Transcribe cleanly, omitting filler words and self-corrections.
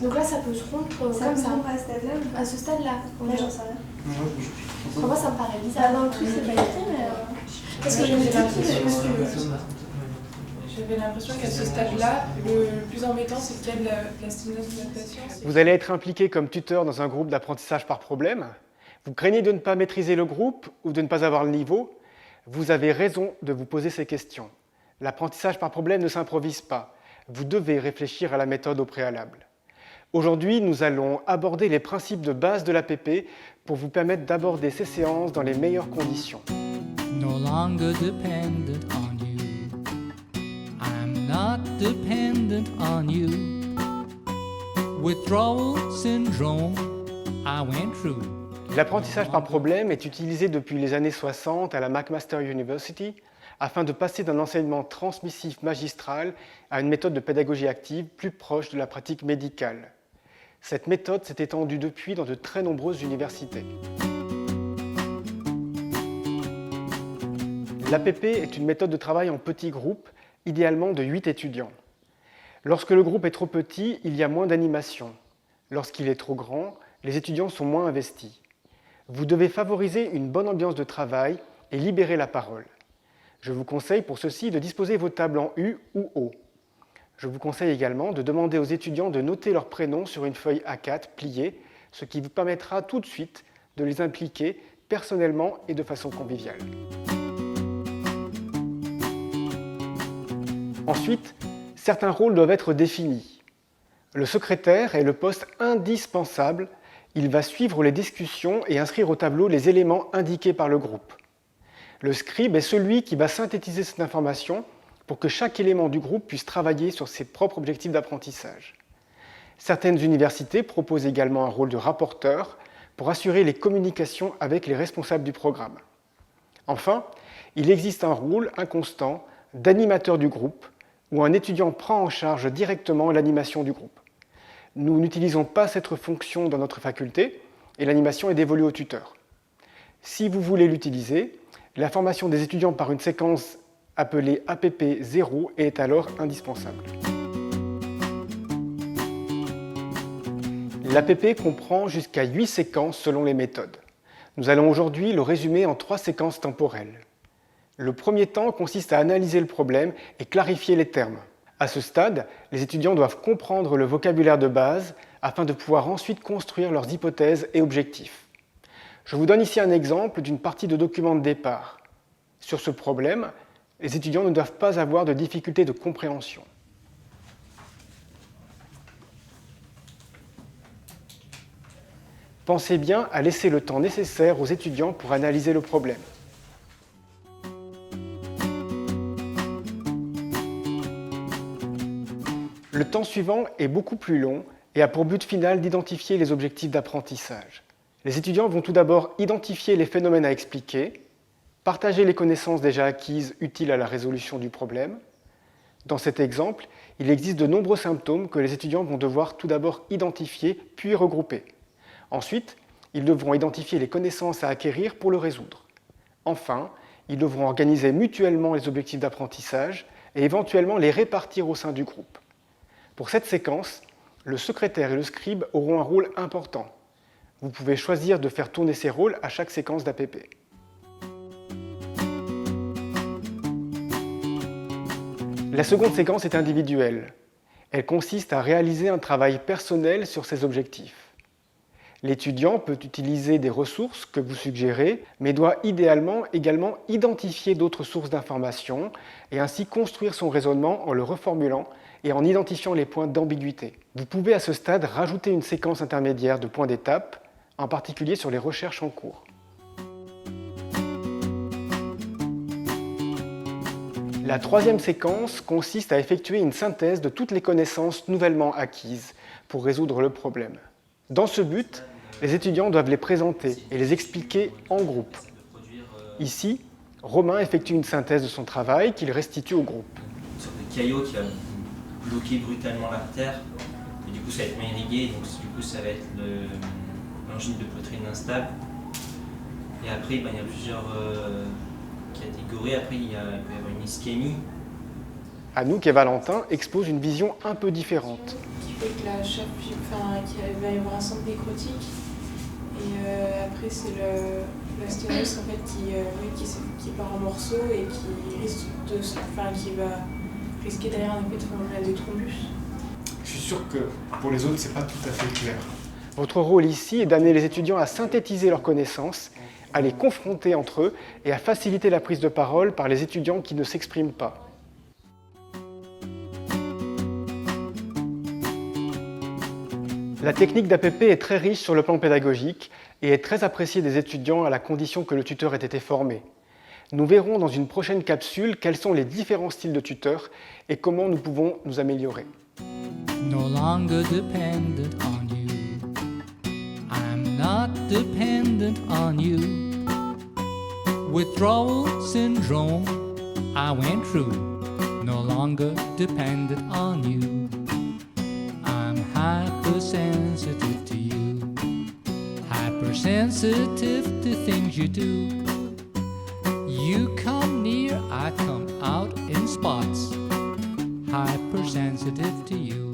Donc là, ça peut se rompre Ça comme peut ça. se rompre à ce stade-là ou pas? À ce stade-là. Là, j'en sais rien. Pour moi, ça me paraît bizarre. Ah, dans le truc, c'est pas écrit, mais... Parce que j'ai j'ai des pas trucs, tout, je pense que... J'avais l'impression qu'à ce stade-là, le plus embêtant, c'est qu'il y a de la stigmatisation. Vous allez être impliqué comme tuteur dans un groupe d'apprentissage par problème. Vous craignez de ne pas maîtriser le groupe ou de ne pas avoir le niveau. Vous avez raison de vous poser ces questions. L'apprentissage par problème ne s'improvise pas. Vous devez réfléchir à la méthode au préalable. Aujourd'hui, nous allons aborder les principes de base de l'APP pour vous permettre d'aborder ces séances dans les meilleures conditions. No longer dependent on you. I'm not dependent on you. Withdrawal syndrome, I went through. L'apprentissage par problème est utilisé depuis les années 60 à la McMaster University afin de passer d'un enseignement transmissif magistral à une méthode de pédagogie active plus proche de la pratique médicale. Cette méthode s'est étendue depuis dans de très nombreuses universités. L'APP est une méthode de travail en petits groupes, idéalement de 8 étudiants. Lorsque le groupe est trop petit, il y a moins d'animation. Lorsqu'il est trop grand, les étudiants sont moins investis. Vous devez favoriser une bonne ambiance de travail et libérer la parole. Je vous conseille pour ceci de disposer vos tables en U ou O. Je vous conseille également de demander aux étudiants de noter leurs prénoms sur une feuille A4 pliée, ce qui vous permettra tout de suite de les impliquer personnellement et de façon conviviale. Ensuite, certains rôles doivent être définis. Le secrétaire est le poste indispensable. Il va suivre les discussions et inscrire au tableau les éléments indiqués par le groupe. Le scribe est celui qui va synthétiser cette information pour que chaque élément du groupe puisse travailler sur ses propres objectifs d'apprentissage. Certaines universités proposent également un rôle de rapporteur pour assurer les communications avec les responsables du programme. Enfin, il existe un rôle inconstant d'animateur du groupe où un étudiant prend en charge directement l'animation du groupe. Nous n'utilisons pas cette fonction dans notre faculté et l'animation est dévolue au tuteur. Si vous voulez l'utiliser, la formation des étudiants par une séquence appelée APP 0 est alors indispensable. L'APP comprend jusqu'à 8 séquences selon les méthodes. Nous allons aujourd'hui le résumer en 3 séquences temporelles. Le premier temps consiste à analyser le problème et clarifier les termes. À ce stade, les étudiants doivent comprendre le vocabulaire de base afin de pouvoir ensuite construire leurs hypothèses et objectifs. Je vous donne ici un exemple d'une partie de document de départ. Sur ce problème, les étudiants ne doivent pas avoir de difficultés de compréhension. Pensez bien à laisser le temps nécessaire aux étudiants pour analyser le problème. Le temps suivant est beaucoup plus long et a pour but final d'identifier les objectifs d'apprentissage. Les étudiants vont tout d'abord identifier les phénomènes à expliquer, partager les connaissances déjà acquises utiles à la résolution du problème. Dans cet exemple, il existe de nombreux symptômes que les étudiants vont devoir tout d'abord identifier puis regrouper. Ensuite, ils devront identifier les connaissances à acquérir pour le résoudre. Enfin, ils devront organiser mutuellement les objectifs d'apprentissage et éventuellement les répartir au sein du groupe. Pour cette séquence, le secrétaire et le scribe auront un rôle important. Vous pouvez choisir de faire tourner ces rôles à chaque séquence d'APP. La seconde séquence est individuelle. Elle consiste à réaliser un travail personnel sur ses objectifs. L'étudiant peut utiliser des ressources que vous suggérez, mais doit idéalement également identifier d'autres sources d'informations et ainsi construire son raisonnement en le reformulant et en identifiant les points d'ambiguïté. Vous pouvez à ce stade rajouter une séquence intermédiaire de points d'étape, en particulier sur les recherches en cours. La troisième séquence consiste à effectuer une synthèse de toutes les connaissances nouvellement acquises pour résoudre le problème. Dans ce but, les étudiants doivent les présenter et les expliquer en groupe. Ici, Romain effectue une synthèse de son travail qu'il restitue au groupe. Une sorte de caillot qui va bloquer brutalement la terre, et du coup ça va être moins irrigué, donc du coup ça va être l'angine de poitrine instable. Et après il y a plusieurs catégories, après il peut y avoir une ischémie. Anouk et Valentin exposent une vision un peu différente. Qui et que la chape, qu'il va y avoir un centre nécrotique. Et après, c'est la sténose en fait, qui part en morceaux et qui risque qui va risquer derrière un effet de thrombus. Je suis sûr que pour les autres, c'est pas tout à fait clair. Votre rôle ici est d'amener les étudiants à synthétiser leurs connaissances, à les confronter entre eux et à faciliter la prise de parole par les étudiants qui ne s'expriment pas. La technique d'APP est très riche sur le plan pédagogique et est très appréciée des étudiants à la condition que le tuteur ait été formé. Nous verrons dans une prochaine capsule quels sont les différents styles de tuteurs et comment nous pouvons nous améliorer. No longer dependent on you. I'm not dependent on you. Withdrawal syndrome I went through. No longer dependent on you. I'm hypersensitive to you. Hypersensitive to things you do. You come near, I come out in spots. Hypersensitive to you.